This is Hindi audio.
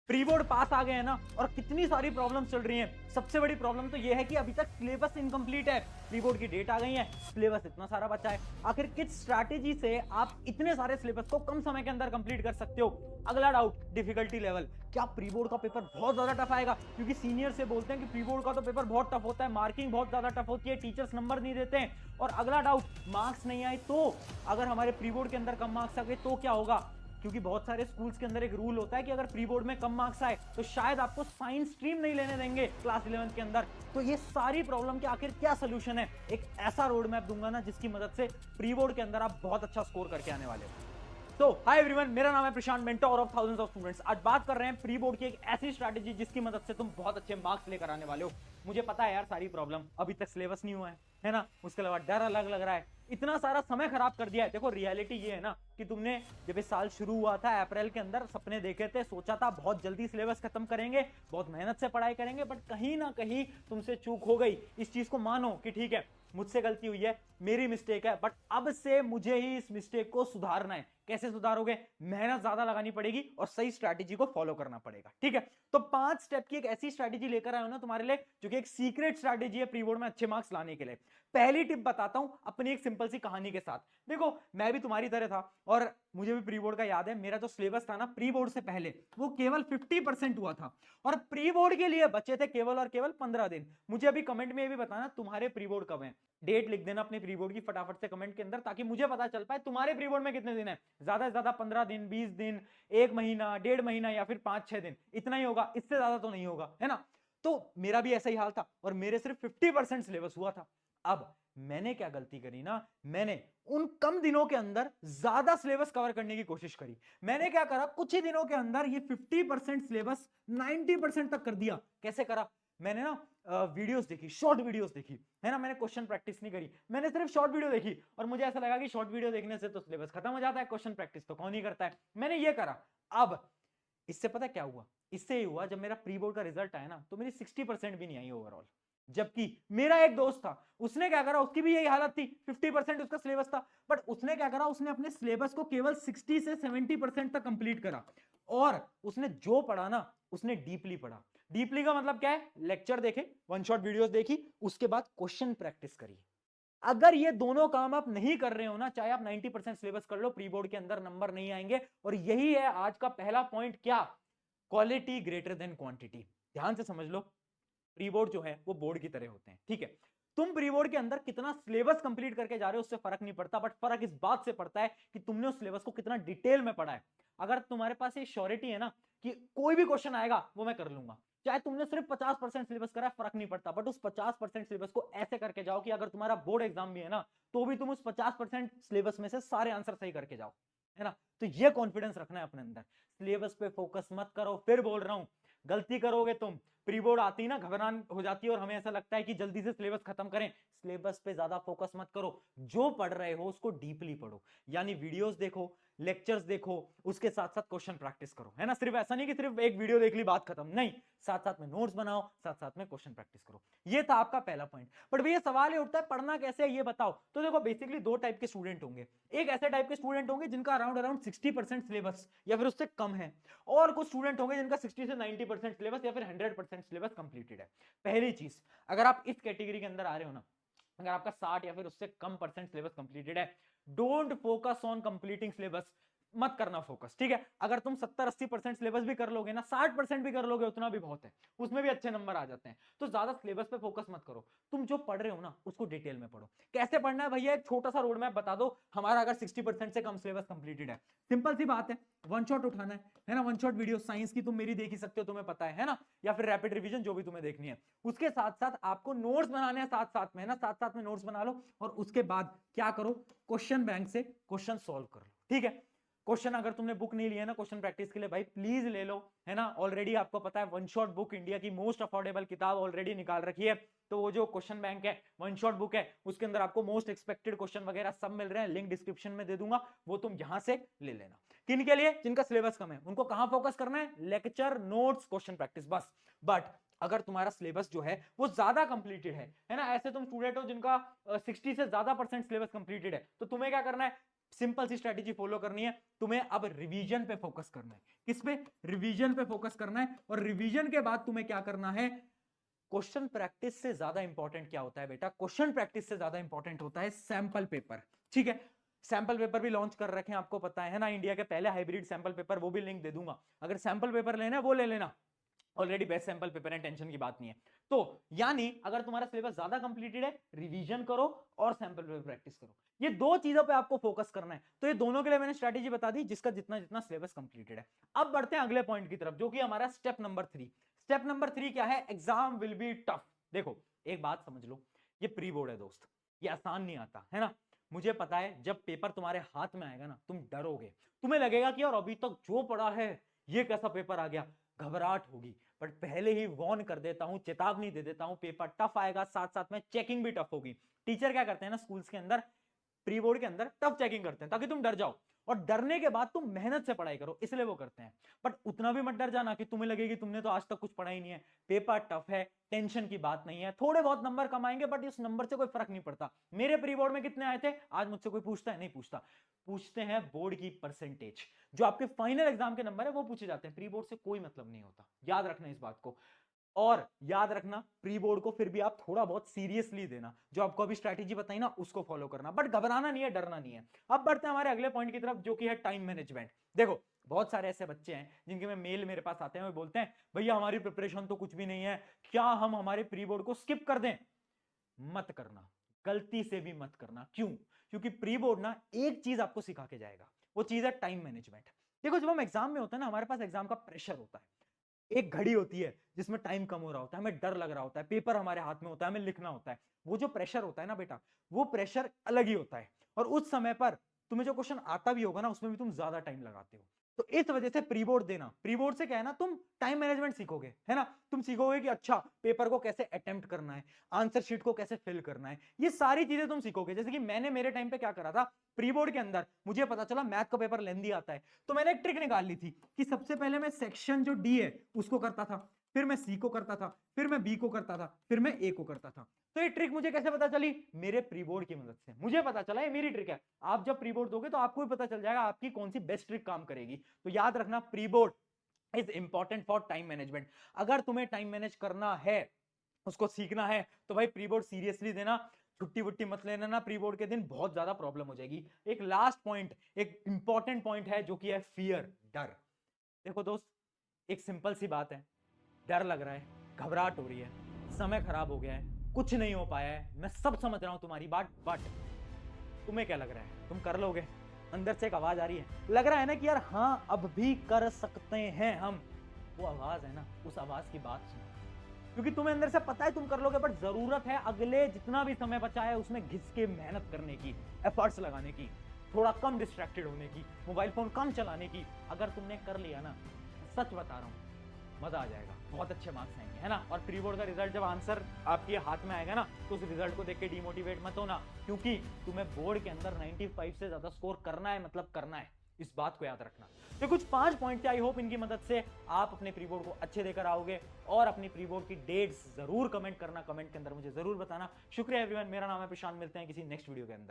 प्री बोर्ड पास आ गए हैं ना, और कितनी सारी प्रॉब्लम चल रही हैं। सबसे बड़ी प्रॉब्लम तो ये है कि अभी तक सिलेबस इनकम्प्लीट है। प्री बोर्ड की डेट आ गई है, सिलेबस इतना सारा बचा है। आखिर किस स्ट्रैटेजी से आप इतने सारे सिलेबस को कम समय के अंदर कंप्लीट कर सकते हो? अगला डाउट, डिफिकल्टी लेवल। क्या प्री बोर्ड का पेपर बहुत ज्यादा टफ आएगा? क्योंकि सीनियर से बोलते हैं कि प्री बोर्ड का तो पेपर बहुत टफ होता है, मार्किंग बहुत ज्यादा टफ होती है, टीचर्स नंबर नहीं देते हैं। और अगला डाउट, मार्क्स नहीं आए तो? अगर हमारे प्री बोर्ड के अंदर कम मार्क्स आ गए तो क्या होगा? क्योंकि बहुत सारे स्कूल्स के अंदर एक रूल होता है कि अगर प्री बोर्ड में कम मार्क्स आए तो शायद आपको साइंस स्ट्रीम नहीं लेने देंगे क्लास 11th के अंदर। तो ये सारी प्रॉब्लम के आखिर क्या सोल्यूशन है? एक ऐसा रोड मैप दूंगा ना जिसकी मदद से प्री बोर्ड के अंदर आप बहुत अच्छा स्कोर करके आने वाले हो। तो हाय एवरीवन, मेरा नाम है Prashant, mentor of thousands of students. आज बात कर रहे हैं प्री बोर्ड की एक ऐसी स्ट्रैटेजी जिसकी मदद से तुम बहुत अच्छे मार्क्स लेकर आने वाले हो। मुझे पता है यार, सारी प्रॉब्लम अभी तक सिलेबस नहीं हुआ है ना, उसके अलावा डर अलग लग रहा है, इतना सारा समय खराब कर दिया है। देखो रियलिटी ये है ना कि तुमने जब ये साल शुरू हुआ था अप्रैल के अंदर, सपने देखे थे, सोचा था बहुत जल्दी सिलेबस खत्म करेंगे, बहुत मेहनत से पढ़ाई करेंगे, बट कहीं ना कहीं तुमसे चूक हो गई। इस चीज को मानो कि ठीक है, मुझसे गलती हुई है, मेरी मिस्टेक है, बट अब से मुझे ही इस मिस्टेक को सुधारना है। कैसे सुधारोगे? मेहनत ज्यादा लगानी पड़ेगी और सही स्ट्रैटेजी को फॉलो करना पड़ेगा। ठीक है, तो 5 स्टेप की एक ऐसी स्ट्रैटेजी लेकर आया हूं ना तुम्हारे लिए, जो कि एक सीक्रेट स्ट्रैटेजी है प्री बोर्ड में अच्छे मार्क्स लाने के लिए। पहली टिप बताता हूं अपनी एक सिंपल सी कहानी के साथ। देखो, मैं भी तुम्हारी तरह था और मुझे भी प्री बोर्ड का याद है। मेरा जो सिलेबस था ना प्री बोर्ड से पहले, वो केवल 50% हुआ था और प्री बोर्ड के लिए बचे थे केवल और केवल 15 दिन। मुझे अभी कमेंट में ये भी बताना तुम्हारे प्री बोर्ड कब है, डेट लिख देना अपने प्री बोर्ड की फटाफट से कमेंट के अंदर, ताकि मुझे पता चल पाए तुम्हारे प्री बोर्ड में कितने दिन है। ज्यादा से ज्यादा 15 दिन, 20 दिन, 1 महीना, 1.5 महीना या फिर 5-6 दिन, इतना ही होगा, इससे ज्यादा तो नहीं होगा, है ना। तो मेरा भी ऐसा ही हाल था और मेरे सिर्फ 50% सिलेबस हुआ था। अब मैंने क्या गलती करी ना, मैंने उन कम दिनों के अंदर ज्यादा सिलेबस कवर करने की कोशिश करी। मैंने क्या करा, कुछ ही दिनों के अंदर ये 50% सिलेबस 90% तक कर दिया। कैसे करा? मैंने ना वीडियोस देखी, शॉर्ट वीडियोस देखी, है ना। मैंने क्वेश्चन प्रैक्टिस नहीं करी, मैंने सिर्फ शॉर्ट वीडियो देखी और मुझे ऐसा लगा कि शॉर्ट वीडियो देखने से तो सिलेबस खत्म हो जाता है, क्वेश्चन प्रैक्टिस तो कौन ही करता है। मैंने ये करा। अब इससे पता क्या हुआ? इससे ही हुआ, जब मेरा प्री बोर्ड का रिजल्ट आया ना तो मेरी 60% भी नहीं आई ओवरऑल। जबकि मेरा एक दोस्त था, उसने क्या करा, उसकी भी यही हालत थी, 50% उसका सिलेबस था, बट उसने क्या करा, उसने अपने सिलेबस को केवल 60 से 70% तक कंप्लीट करा। और उसने जो पढ़ा ना, उसने डीपली पढ़ा। डीपली का मतलब क्या है? लेक्चर देखे, वन शॉट वीडियोस देखी, उसके बाद क्वेश्चन प्रैक्टिस करी। अगर ये दोनों काम आप नहीं कर रहे हो ना, चाहे आप 90% सिलेबस कर लो, प्री बोर्ड के अंदर नंबर नहीं आएंगे। और यही है आज का पहला पॉइंट। क्या? Quality greater than quantity. ध्यान से समझ लो, प्री बोर्ड जो है वो बोर्ड की तरह होते हैं, ठीक है। तुम प्री बोर्ड के अंदर कितना सिलेबस कंप्लीट करके जा रहे हो उससे फर्क नहीं पड़ता, बट फर्क इस बात से पड़ता है कि तुमने उस सिलेबस को कितना डिटेल में पढ़ा है। अगर तुम्हारे पास ये श्योरिटी है ना कि कोई भी क्वेश्चन आएगा वो मैं कर लूंगा, चाहे तुमने सिर्फ 50% सिलेबस करा है, फर्क नहीं पड़ता, बट उस 50% सिलेबस को ऐसे करके जाओ कि अगर तुम्हारा बोर्ड एग्जाम भी है ना तो भी तुम उस 50% सिलेबस में से सारे आंसर सही करके जाओ, है ना। तो ये कॉन्फिडेंस रखना है अपने अंदर। सिलेबस पे फोकस मत करो, फिर बोल रहा हूं, गलती करोगे तुम। प्री बोर्ड आती ना घबराहट हो जाती है और हमें ऐसा लगता है कि जल्दी से सिलेबस खत्म करें। सिलेबस पे ज्यादा फोकस मत करो, जो पढ़ रहे हो उसको डीपली पढ़ो, यानी वीडियोस देखो, लेक्चर्स देखो, उसके साथ साथ क्वेश्चन प्रैक्टिस करो, है ना। सिर्फ ऐसा नहीं कि सिर्फ एक वीडियो देख ली बात खत्म, नहीं, साथ साथ में नोट्स बनाओ, साथ साथ में क्वेश्चन प्रैक्टिस करो। ये था आपका पहला पॉइंट। बट भैया सवाल ये उठता है, पढ़ना कैसे है ये बताओ। तो देखो, बेसिकली दो टाइप के स्टूडेंट होंगे। एक ऐसे टाइप के स्टूडेंट होंगे जिनका अराउंड अराउंड 60% सिलेबस या फिर उससे कम है, और कुछ स्टूडेंट होंगे जिनका 60 से 90% सिलेबस या फिर 100% सिलेबस कंप्लीटेड है। पहली चीज, अगर आप इस कैटेगरी के अंदर आ रहे हो ना, अगर आपका 60 या फिर उससे कम परसेंट सिलेबस कंप्लीटेड है, don't focus on completing syllabus. मत करना फोकस, ठीक है। अगर तुम 70-80% सिलेबस भी कर लोगे ना, 60% भी कर लोगे, उतना भी बहुत है, उसमें भी अच्छे नंबर आ जाते हैं। तो ज्यादा सिलेबस पे फोकस मत करो, तुम जो पढ़ रहे हो ना उसको डिटेल में पढ़ो। कैसे पढ़ना है भैया? एक छोटा सा रोड मैप बता दो। हमारा अगर 60% से कम सिलेबस कंप्लीटेड है, सिंपल सी बात है, वन शॉट उठाना है ना। वन शॉट वीडियो साइंस की तुम मेरी देख ही सकते हो, तुम्हें पता है ना, या फिर रैपिड रिवीजन, जो भी तुम्हें देखनी है। उसके साथ साथ आपको नोट्स बनाने हैं, साथ साथ में, है ना, साथ साथ में नोट्स बना लो। और उसके बाद क्या करो, क्वेश्चन बैंक से क्वेश्चन सॉल्व कर लो, ठीक है। क्वेश्चन अगर तुमने बुक नहीं लिया ना क्वेश्चन प्रैक्टिस के लिए, भाई प्लीज ले लो, है ना। ऑलरेडी आपको पता है वन शॉट बुक इंडिया की मोस्ट अफोर्डेबल किताब ऑलरेडी निकाल रखी है। तो वो जो क्वेश्चन बैंक है, वन शॉट बुक है, उसके अंदर आपको मोस्ट एक्सपेक्टेड क्वेश्चन वगैरह सब मिल रहे हैं, लिंक डिस्क्रिप्शन में दे दूंगा, वो तुम यहां से ले लेना। किन के लिए? जिनका सिलेबस कम है, उनको कहां फोकस करना है? लेक्चर, नोट्स, क्वेश्चन प्रैक्टिस, बस। बट अगर तुम्हारा सिलेबस जो है वो ज्यादा कंप्लीटेड है ना, ऐसे तुम स्टूडेंट हो जिनका 60 से ज्यादा परसेंट सिलेबस कंप्लीटेड है, तो तुम्हें क्या करना है? सिंपल सी स्ट्रेटेजी फॉलो करनी है तुम्हें। अब रिवीजन पे फोकस करना है। किस पे? रिवीजन पे फोकस करना है। और रिवीजन के बाद तुम्हें क्या करना है? क्वेश्चन प्रैक्टिस से ज्यादा इंपॉर्टेंट क्या होता है बेटा? क्वेश्चन प्रैक्टिस से ज्यादा इंपॉर्टेंट होता है सैंपल पेपर। ठीक है, सैंपल पेपर भी लॉन्च कर रखे हैं, आपको पता है ना, इंडिया के पहले हाइब्रिड सैंपल पेपर, वो भी लिंक दे दूंगा। अगर सैंपल पेपर लेना है वो ले लेना, ऑलरेडी बेस्ट सैंपल पेपर है, टेंशन की बात नहीं है। तो यानी अगर तुम्हारा सिलेबस ज्यादा कंप्लीटेड है, रिवीजन करो और सैंपल पेपर प्रैक्टिस करो, ये दो चीजों पे आपको फोकस करना है। तो ये दोनों के लिए मैंने स्ट्रेटेजी बता दी, जिसका जितना जितना सिलेबस कंप्लीटेड है। अब बढ़ते हैं अगले पॉइंट की तरफ, जो कि हमारा स्टेप नंबर 3। स्टेप नंबर 3 क्या है? Exam will be tough. देखो एक बात समझ लो, ये प्री बोर्ड है दोस्त, ये आसान नहीं आता है ना। मुझे पता है जब पेपर तुम्हारे हाथ में आएगा ना, तुम डरोगे, तुम्हें लगेगा कि यार अभी तक जो पढ़ा है ये कैसा पेपर आ गया, घबराहट होगी। बट पहले ही वॉर्न कर देता हूं, चेतावनी दे देता हूं, पेपर टफ आएगा, साथ साथ में चेकिंग भी टफ होगी। टीचर क्या करते हैं ना स्कूल्स के अंदर, प्री बोर्ड के अंदर टफ चेकिंग करते हैं ताकि तुम डर जाओ, और डरने के बाद तुम मेहनत से पढ़ाई करो, इसलिए वो करते हैं। बट उतना भी मत डर जाना कि तुम्हें लगे कि तुमने तो आज तक कुछ पढ़ा ही नहीं है। पेपर टफ है, टेंशन की बात नहीं है, थोड़े बहुत नंबर कम आएंगे बट इस नंबर से कोई फर्क नहीं पड़ता। मेरे प्री बोर्ड में कितने आए थे आज मुझसे कोई पूछता है? नहीं पूछता। पूछते हैं बोर्ड की परसेंटेज, जो आपके फाइनल एग्जाम के नंबर है वो पूछे जाते हैं। प्री बोर्ड से कोई मतलब नहीं होता, याद रखना इस बात को। और याद रखना प्री बोर्ड को फिर भी आप थोड़ा बहुत सीरियसली देना, जो आपको अभी स्ट्रैटेजी बताई ना उसको फॉलो करना, बट घबराना नहीं है, डरना नहीं है। अब बढ़ते हैं हमारे अगले पॉइंट की तरफ, जो कि है टाइम मैनेजमेंट। देखो बहुत सारे ऐसे बच्चे हैं जिनके में मेल मेरे पास आते हैं, वो बोलते हैं भैया हमारी प्रिपरेशन तो कुछ भी नहीं है, क्या हम हमारे प्री बोर्ड को स्किप कर दें? मत करना, गलती से भी मत करना। क्यों? क्योंकि प्री बोर्ड ना एक चीज आपको सिखा के जाएगा, वो चीज है टाइम मैनेजमेंट। देखो जब हम एग्जाम में होते हैं ना, हमारे पास एग्जाम का प्रेशर होता है, एक घड़ी होती है जिसमें टाइम कम हो रहा होता है, हमें डर लग रहा होता है, पेपर हमारे हाथ में होता है, हमें लिखना होता है। वो जो प्रेशर होता है ना बेटा, वो प्रेशर अलग ही होता है। और उस समय पर तुम्हें जो क्वेश्चन आता भी होगा ना, उसमें भी तुम ज्यादा टाइम लगाते हो। तो इस वजह से प्री बोर्ड देना, प्री बोर्ड से क्या है ना, तुम टाइम मैनेजमेंट सीखोगे, है ना। तुम सीखोगे कि अच्छा पेपर को कैसे अटेम्प्ट करना है, आंसर शीट को कैसे फिल करना है, ये सारी चीजें तुम सीखोगे। जैसे कि मैंने मेरे टाइम पे क्या करा था, प्री बोर्ड के अंदर मुझे पता चला मैथ का पेपर लेंदी आता है, तो मैंने एक ट्रिक निकाल ली थी कि सबसे पहले मैं सेक्शन जो डी है उसको करता था, फिर मैं सी को करता था, फिर मैं बी को करता था, फिर मैं ए को करता था। तो ये ट्रिक मुझे कैसे पता चली? मेरे प्री बोर्ड की मदद से मुझे पता चला ये मेरी ट्रिक है। आप जब प्री बोर्ड दोगे तो आपको भी पता चल जाएगा आपकी कौन सी बेस्ट ट्रिक काम करेगी। तो याद रखना pre board is important for time management. अगर तुम्हें टाइम मैनेज करना है, उसको सीखना है, तो भाई प्री बोर्ड सीरियसली देना, छुट्टी वुट्टी मत लेना ना प्री बोर्ड के दिन, बहुत ज्यादा प्रॉब्लम हो जाएगी। एक लास्ट पॉइंट, एक इंपॉर्टेंट पॉइंट है जो कि है फियर, डर। देखो दोस्त एक सिंपल सी बात है, डर लग रहा है, घबराहट हो रही है, समय खराब हो गया है, कुछ नहीं हो पाया है, मैं सब समझ रहा हूं तुम्हारी बात, बट तुम्हें क्या लग रहा है तुम कर लोगे? अंदर से एक आवाज आ रही है, लग रहा है ना कि यार हाँ अब भी कर सकते हैं हम। वो आवाज है ना, उस आवाज की बात सुनो, क्योंकि तुम्हें अंदर से पता है तुम कर लोगे, बट जरूरत है अगले जितना भी समय बचा है उसमें घिस के मेहनत करने की, एफर्ट्स लगाने की, थोड़ा कम डिस्ट्रैक्टेड होने की, मोबाइल फोन कम चलाने की। अगर तुमने कर लिया ना, सच बता रहा हूं, मजा आ जाएगा, बहुत अच्छे मार्क्स आएंगे, है ना। और प्री बोर्ड का रिजल्ट जब आंसर आपके हाथ में आएगा ना, तो उस रिजल्ट को देख के डिमोटिवेट मत होना, क्योंकि तुम्हें बोर्ड के अंदर 95 से ज्यादा स्कोर करना है, मतलब करना है, इस बात को याद रखना। तो कुछ 5 पॉइंट थे, आई होप इनकी मदद से आप अपने प्री बोर्ड को अच्छे देकर आओगे। और अपनी प्री बोर्ड की डेट्स जरूर कमेंट करना, कमेंट के अंदर मुझे जरूर बताना। शुक्रिया एवरीवन, मेरा नाम है प्रशांत, मिलते हैं किसी नेक्स्ट वीडियो के अंदर।